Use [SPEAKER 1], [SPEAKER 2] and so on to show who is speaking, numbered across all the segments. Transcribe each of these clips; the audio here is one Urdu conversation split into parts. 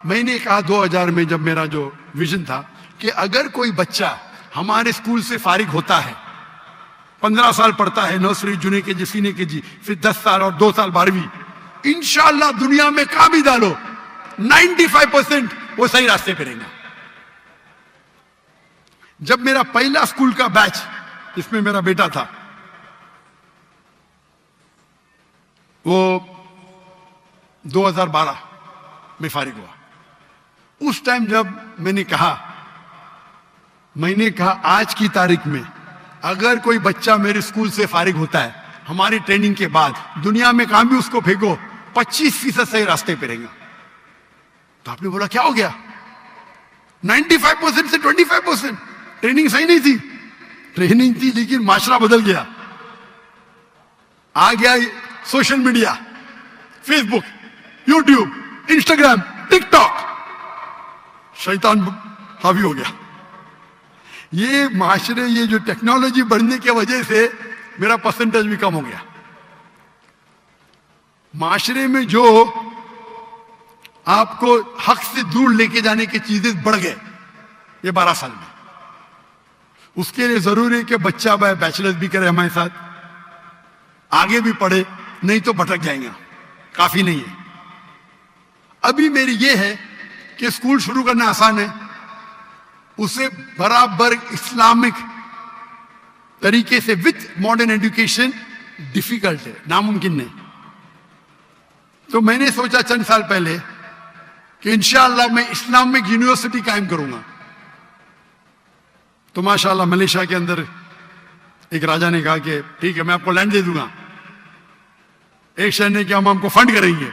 [SPEAKER 1] میں نے کہا 2000 میں جب میرا جو ویژن تھا کہ اگر کوئی بچہ ہمارے اسکول سے فارغ ہوتا ہے، 15 سال پڑھتا ہے، نرسری جونیئر کے جی سینئر کے جی، پھر 10 سال اور 2 سال 12ویں، انشاءاللہ دنیا میں کہاں بھی ڈالو 95% وہ صحیح راستے پہ رہیں گا۔ جب میرا پہلا اسکول کا بیچ جس میں میرا بیٹا تھا وہ 2012 میں فارغ ہوا، اس ٹائم جب میں نے کہا آج کی تاریخ میں اگر کوئی بچہ میرے اسکول سے فارغ ہوتا ہے ہماری ٹریننگ کے بعد، دنیا میں کہاں بھی اس کو پھینکو 25% صحیح راستے پہ رہیں گا۔ تو آپ نے بولا کیا ہو گیا؟ 95% سے 25%۔ ٹریننگ صحیح نہیں تھی، ٹریننگ تھی لیکن معاشرہ بدل گیا، آ گیا سوشل میڈیا، فیس بک، یوٹیوب، انسٹاگرام، ٹک ٹاک، شیطان حاوی ہو گیا۔ یہ معاشرے، یہ جو ٹیکنالوجی بڑھنے کی وجہ سے میرا پرسنٹیج بھی کم ہو گیا۔ معاشرے میں جو آپ کو حق سے دور لے کے جانے کی چیزیں بڑھ گئے یہ 12 سال میں۔ اس کے لیے ضروری ہے کہ بچہ بیچلرز بھی کرے ہمارے ساتھ، آگے بھی پڑھے، نہیں تو بھٹک جائیں گے، کافی نہیں ہے۔ ابھی میری یہ ہے کہ اسکول شروع کرنا آسان ہے، اسے برابر اسلامک طریقے سے وتھ ماڈرن ایجوکیشن ڈیفیکلٹ ہے، ناممکن نہیں۔ تو میں نے سوچا چند سال پہلے کہ انشاءاللہ میں اسلامک یونیورسٹی قائم کروں گا۔ تو ماشاءاللہ ملیشیا کے اندر ایک راجا نے کہا کہ ٹھیک ہے میں آپ کو لینڈ دے دوں گا، ایک شہر نے کہ ہم کو فنڈ کریں گے۔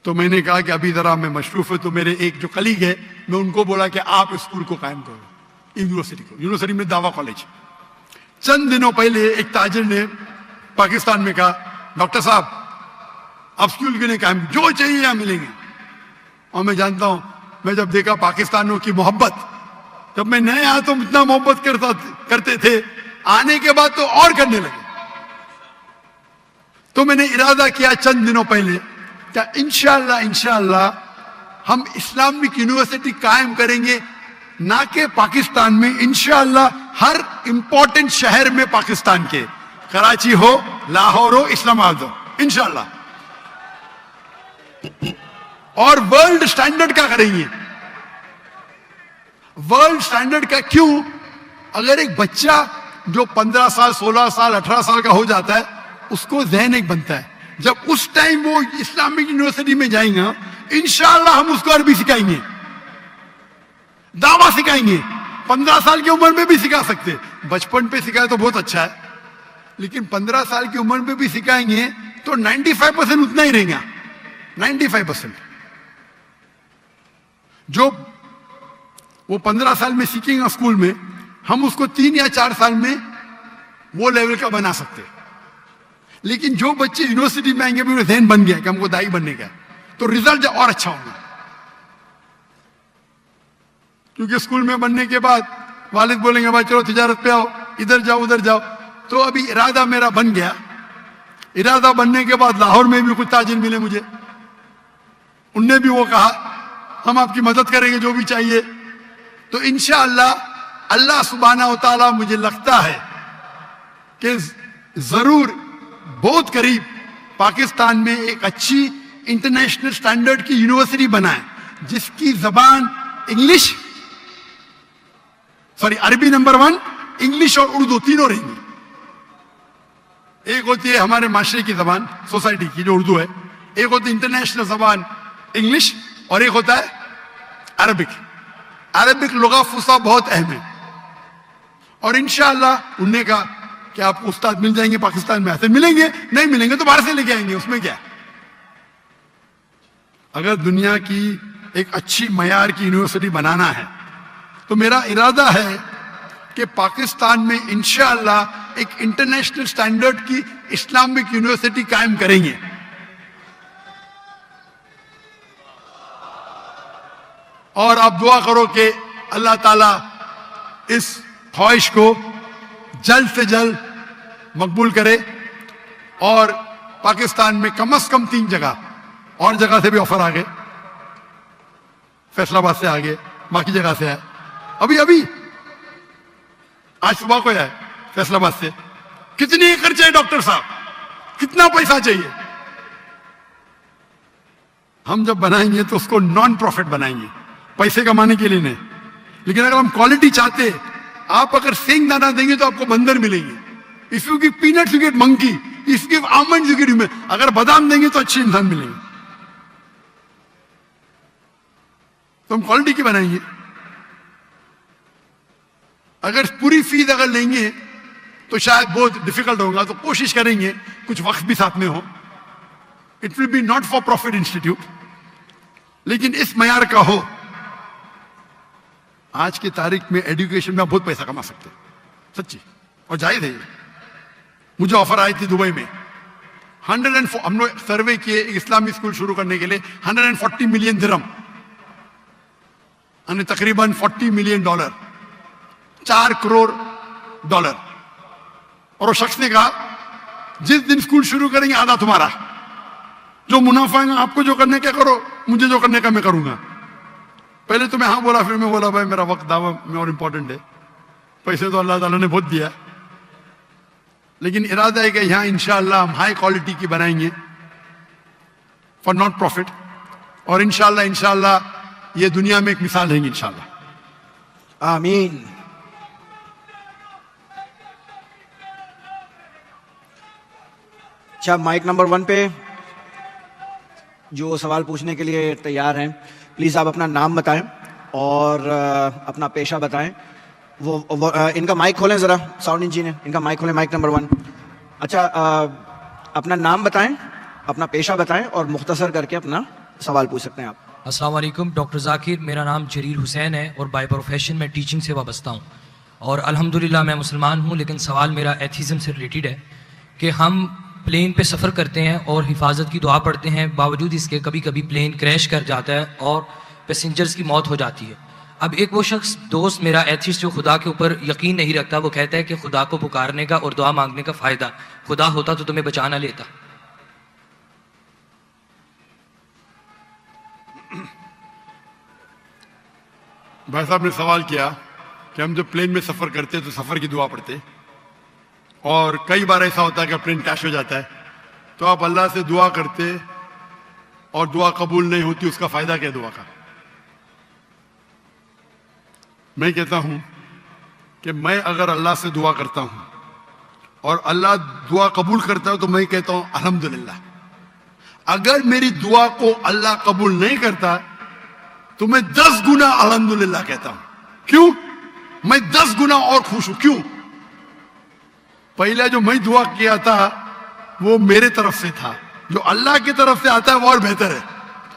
[SPEAKER 1] تو میں نے کہا کہ ابھی ذرا میں مصروف ہوں، تو میرے ایک جو کلیگ ہے میں ان کو بولا کہ آپ اسکول کو قائم کرو، یونیورسٹی کو، یونیورسٹی میں دعویٰ کالج۔ چند دنوں پہلے ایک تاجر نے پاکستان میں کہا ڈاکٹر صاحب آپ اسکول کے لیے قائم، جو چاہیے یہاں ملیں گے۔ اور میں جانتا ہوں، میں جب دیکھا پاکستانیوں کی محبت، جب میں نئے آیا تو اتنا محبت کرتے تھے، آنے کے بعد تو اور کرنے لگے۔ تو میں نے ارادہ کیا چند دنوں پہلے کہ انشاءاللہ ہم اسلامک یونیورسٹی قائم کریں گے، نہ کہ پاکستان میں، انشاءاللہ ہر امپورٹنٹ شہر میں پاکستان کے، کراچی ہو، لاہور ہو، اسلام آباد ہو، انشاءاللہ۔ اور ورلڈ سٹینڈرڈ کا کریں گے۔ ورلڈ سٹینڈرڈ کا کیوں؟ اگر ایک بچہ جو 15 سال 16 سال 18 سال کا ہو جاتا ہے اس کو ذہن ایک بنتا ہے، جب اس ٹائم وہ اسلامک یونیورسٹی میں جائیں گا انشاءاللہ ہم اس کو عربی سکھائیں گے، دعویٰ سکھائیں گے، 15 سال کی عمر میں بھی سکھا سکتے، بچپن پہ سکھائے تو بہت اچھا ہے، لیکن 15 سال کی عمر میں بھی سکھائیں گے تو 95% اتنا ہی رہے گا، 95%۔ جو وہ 15 سال میں سیکھیں گا اسکول میں، ہم اس کو 3 یا 4 سال میں وہ لیول کا بنا سکتے۔ لیکن جو بچے یونیورسٹی میں آئیں گے بھی انہیں ذہن بن گیا کہ ہم کو دائی بننے کا، تو رزلٹ اور اچھا ہوگا۔ کیونکہ اسکول میں بننے کے بعد والد بولیں گے بھائی چلو تجارت پہ آؤ، ادھر جاؤ ادھر جاؤ۔ تو ابھی ارادہ میرا بن گیا، ارادہ بننے کے بعد لاہور میں بھی کچھ تاجر ملے مجھے، ان نے بھی وہ کہا ہم آپ کی مدد کریں گے جو بھی چاہیے۔ تو انشاءاللہ اللہ سبحانہ و تعالیٰ مجھے لگتا ہے کہ ضرور بہت قریب پاکستان میں ایک اچھی انٹرنیشنل سٹینڈرڈ کی یونیورسٹی بنائے جس کی زبان انگلش، عربی نمبر 1، انگلش اور اردو تینوں رہیں گی۔ ایک ہوتی ہے ہمارے معاشرے کی زبان سوسائٹی کی جو اردو ہے، ایک ہوتی ہے انٹرنیشنل زبان انگلش، اور ایک ہوتا ہے عربک۔ عربک لغہ فصیح بہت اہم ہے، اور انشاءاللہ انہوں نے کہا کہ آپ کو استاد مل جائیں گے پاکستان میں، ایسے ملیں گے، نہیں ملیں گے تو باہر سے لے کے آئیں گے، اس میں کیا۔ اگر دنیا کی ایک اچھی معیار کی یونیورسٹی بنانا ہے تو میرا ارادہ ہے کہ پاکستان میں انشاءاللہ ایک انٹرنیشنل سٹینڈرڈ کی اسلامک یونیورسٹی قائم کریں گے۔ اور آپ دعا کرو کہ اللہ تعالیٰ اس خواہش کو جلد سے جلد مقبول کرے، اور پاکستان میں کم از کم 3 جگہ اور جگہ سے بھی آفر آ گئے, فیصل آباد سے آ گئے, باقی جگہ سے آئے. ابھی آج صبح کو ہے فیصل آباد سے. کتنی ایکڑ چاہیے ڈاکٹر صاحب, کتنا پیسہ چاہیے؟ ہم جب بنائیں گے تو اس کو نان پروفٹ بنائیں گے, پیسے کمانے کے لیے نہیں. لیکن اگر ہم کوالٹی چاہتے, آپ اگر سینگ دانا دیں گے تو آپ کو بندر ملیں گے. If you give peanuts, you get monkey. If you give almonds, you get human. اگر بادام دیں گے تو اچھے انسان ملیں گے. تو ہم کوالٹی کی بنائیں گے. اگر پوری فیس اگر لیں گے تو شاید بہت ڈیفیکلٹ ہوگا, تو کوشش کریں گے کچھ وقت بھی ساتھ میں ہو. It will be not for profit institute, لیکن اس معیار کا ہو. آج کی تاریخ میں ایجوکیشن میں آپ بہت پیسہ کما سکتے ہیں, سچی, اور جائز ہے. مجھے آفر آئی تھی دبئی میں, 104 ہم نے سروے کیے ایک اسلامی اسکول شروع کرنے کے لیے, 140 ملین درہم, یعنی تقریباً $40 ملین, $4 کروڑ. اور وہ شخص نے کہا جس دن اسکول شروع کریں گے آدھا تمہارا, جو منافع ہے آپ کو جو کرنے کا کرو, مجھے جو کرنے کا میں کروں گا. پہلے تو میں ہاں بولا, پھر میں بولا بھائی میرا وقت دعویٰ میں اور امپورٹنٹ ہے, پیسے تو اللہ تعالیٰ نے بہت دیا, لیکن ارادہ ہے کہ یہاں انشاءاللہ ہم ہائی کوالٹی کی بنائیں گے فار ناٹ پروفٹ, اور انشاءاللہ یہ دنیا میں ایک مثال رہیں گی انشاءاللہ.
[SPEAKER 2] آمین. اچھا, مائک نمبر 1 پہ جو سوال پوچھنے کے لیے تیار ہیں, پلیز آپ اپنا نام بتائیں اور اپنا پیشہ بتائیں. وہ ان کا مائک کھولیں ذرا, ساؤنڈ انجینئر ان کا مائک کھولیں, مائک نمبر 1. اچھا, اپنا نام بتائیں, اپنا پیشہ بتائیں اور مختصر کر کے اپنا سوال پوچھ سکتے ہیں آپ.
[SPEAKER 3] السلام علیکم ڈاکٹر ذاکر, میرا نام جریر حسین ہے اور بائی پروفیشن میں ٹیچنگ سے وابستہ ہوں, اور الحمدللہ میں مسلمان ہوں. لیکن سوال میرا ایتھیزم سے ریلیٹڈ ہے کہ ہم پلین پہ سفر کرتے ہیں اور حفاظت کی دعا پڑھتے ہیں, باوجود اس کے کبھی کبھی پلین کریش کر جاتا ہے اور پیسنجرز کی موت ہو جاتی ہے. اب ایک وہ شخص دوست میرا ایتھیسٹ جو خدا کے اوپر یقین نہیں رکھتا, وہ کہتا ہے کہ خدا کو پکارنے کا اور دعا مانگنے کا فائدہ, خدا ہوتا تو تمہیں بچا نہ لیتا.
[SPEAKER 1] بھائی صاحب نے سوال کیا کہ ہم جب پلین میں سفر کرتے تو سفر کی دعا پڑھتے, اور کئی بار ایسا ہوتا ہے کہ پلین کریش ہو جاتا ہے, تو آپ اللہ سے دعا کرتے اور دعا قبول نہیں ہوتی, اس کا فائدہ کیا دعا کا؟ میں کہتا ہوں کہ میں اگر اللہ سے دعا کرتا ہوں اور اللہ دعا قبول کرتا ہے تو میں کہتا ہوں الحمدللہ. اگر میری دعا کو اللہ قبول نہیں کرتا تو میں 10 گنا الحمدللہ کہتا ہوں. کیوں؟ میں 10 گنا اور خوش ہوں. کیوں؟ پہلا جو میں دعا کیا تھا وہ میرے طرف سے تھا, جو اللہ کی طرف سے آتا ہے وہ اور بہتر ہے.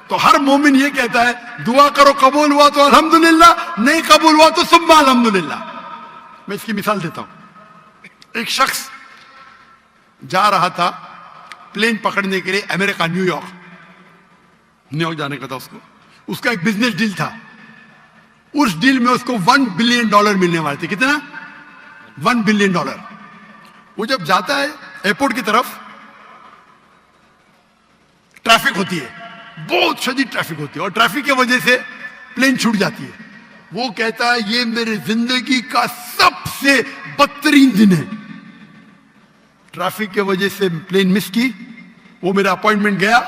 [SPEAKER 1] تو ہر مومن یہ کہتا ہے دعا کرو, قبول ہوا تو الحمدللہ, نہیں قبول ہوا تو ثم الحمدللہ. میں اس کی مثال دیتا ہوں. ایک شخص جا رہا تھا پلین پکڑنے کے لیے امریکہ, نیو یارک جانے کا تھا اس کا ایک بزنس ڈیل تھا. اس ڈیل میں اس کو $1 بلین ملنے والے تھے. کتنا؟ $1 بلین. وہ جب جاتا ہے ایئرپورٹ کی طرف, ٹریفک ہوتی ہے, بہت شدید ٹریفک ہوتی ہے, اور ٹریفک کی وجہ سے پلین چھوٹ جاتی ہے. وہ کہتا ہے یہ میرے زندگی کا سب سے بدترین دن ہے. ٹریفک کی وجہ سے پلین مس کی, وہ میرا اپوائنٹمنٹ گیا,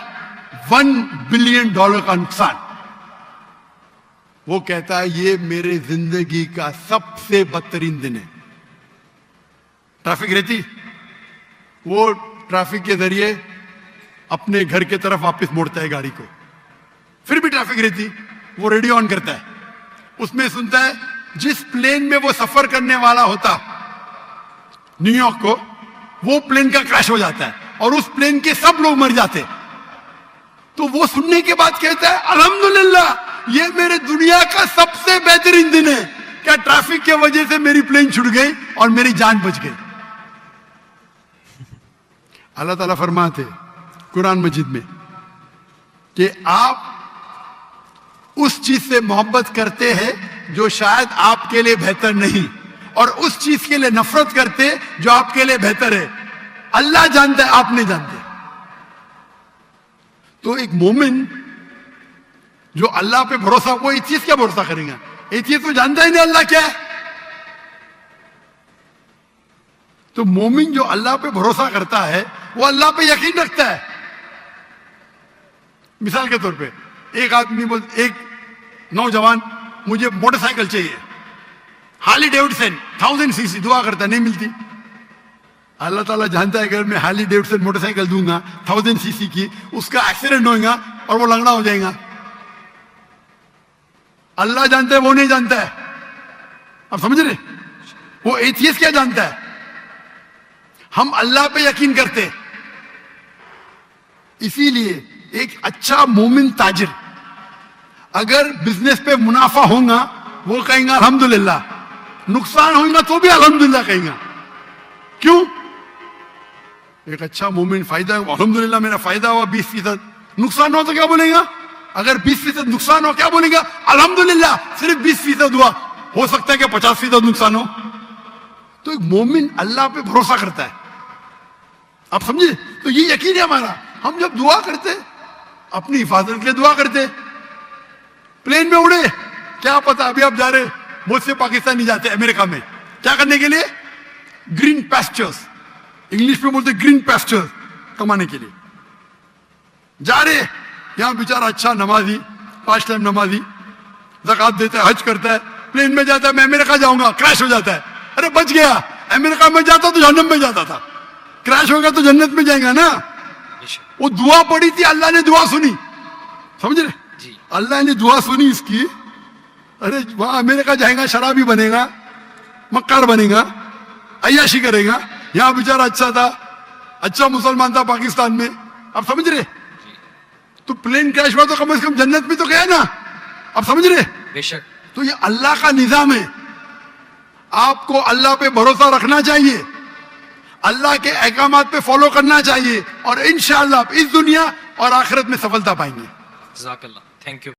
[SPEAKER 1] $1 بلین کا نقصان. وہ کہتا ہے یہ میرے زندگی کا سب سے بدترین دن ہے. ٹریفک رہتی, وہ ٹریفک کے ذریعے اپنے گھر کی طرف واپس موڑتا ہے گاڑی کو. پھر بھی ٹریفک رہتی, وہ ریڈیو آن کرتا ہے, اس میں سنتا ہے جس پلین میں وہ سفر کرنے والا ہوتا نیو یارک کو, وہ پلین کا کریش ہو جاتا ہے اور اس پلین کے سب لوگ مر جاتے. تو وہ سننے کے بعد کہتا ہے الحمدللہ یہ میرے دنیا کا سب سے بہترین دن ہے. کیا ٹریفک کی وجہ سے میری پلین چھوٹ گئی اور میری جان بچ گئی. اللہ تعالیٰ فرماتے قرآن مجید میں کہ آپ اس چیز سے محبت کرتے ہیں جو شاید آپ کے لیے بہتر نہیں, اور اس چیز کے لیے نفرت کرتے جو آپ کے لیے بہتر ہے. اللہ جانتا ہے, آپ نہیں جانتے. تو ایک مومن جو اللہ پہ بھروسہ, وہ ایتھیسٹ کیا بھروسہ کریں گا؟ ایتھیسٹ تو جانتا ہی نہیں اللہ کیا ہے. تو مومن جو اللہ پہ بھروسہ کرتا ہے وہ اللہ پہ یقین رکھتا ہے. مثال کے طور پہ ایک آدمی ایک نوجوان, مجھے موٹر سائیکل چاہیے, ہارلی ڈیوڈسن 1000 cc, دعا کرتا ہے نہیں ملتی. اللہ تعالیٰ جانتا ہے اگر میں ہارلی ڈیوڈسن موٹر سائیکل دوں گا 1000 cc کی, اس کا ایکسیڈنٹ ہوگا اور وہ لنگڑا ہو جائے گا. اللہ جانتا ہے, وہ نہیں جانتا ہے. آپ سمجھ رہے؟ وہ ایتھیسٹ کیا جانتا ہے؟ ہم اللہ پہ یقین کرتے. اسی لیے ایک اچھا مومن تاجر اگر بزنس پہ منافع ہوگا وہ کہیں گا الحمدللہ, نقصان ہوگا تو بھی الحمدللہ کہیں گا. کیوں؟ ایک اچھا مومن فائدہ ہوا, الحمدللہ میرا فائدہ ہوا 20%, نقصان ہوا تو کیا بولے گا؟ اگر 20% نقصان ہو کیا بولیں گا؟ الحمدللہ صرف 20% ہوا, ہو سکتا ہے کہ 50% نقصان ہو. تو ایک مومن اللہ پہ بھروسہ کرتا ہے. آپ سمجھے؟ تو یہ یقین ہے ہمارا. ہم جب دعا کرتے اپنی حفاظت کے لیے دعا کرتے. پلین میں اڑے, کیا پتا ابھی آپ جا رہے, بہت سے پاکستانی جاتے امریکہ میں کیا کرنے کے لیے؟ گرین پیسچرز, انگلش میں بولتے گرین پیسچرز کمانے کے لیے جا رہے. یہاں بیچارہ اچھا نمازی, 5 ٹائم نمازی, زکات دیتا ہے, حج کرتا ہے, پلین میں جاتا ہے میں امریکہ جاؤں گا, کریش ہو جاتا ہے. ارے بچ گیا, امریکہ میں جاتا تو جہنم میں جاتا تھا, کریش ہوگا تو جنت میں جائے گا نا. وہ دعا پڑی تھی, اللہ نے دعا سنی. سمجھ رہے؟ اللہ نے دعا سنی اس کی. ارے وہاں امریکہ جائے گا, شرابی بنے گا, مکار بنے گا, عیاشی کرے گا. یہاں بیچارہ اچھا تھا, اچھا مسلمان تھا پاکستان میں. آپ سمجھ رہے؟ تو پلین کریش ہوا تو کم از کم جنت میں تو گیا نا. آپ سمجھ رہے؟
[SPEAKER 3] بے شک.
[SPEAKER 1] تو یہ اللہ کا نظام ہے. آپ کو اللہ پہ بھروسہ رکھنا چاہیے, اللہ کے احکامات پہ فالو کرنا چاہیے, اور انشاءاللہ آپ اس دنیا اور آخرت میں سفلتا پائیں گے.
[SPEAKER 3] جزاک اللہ, تھینک یو.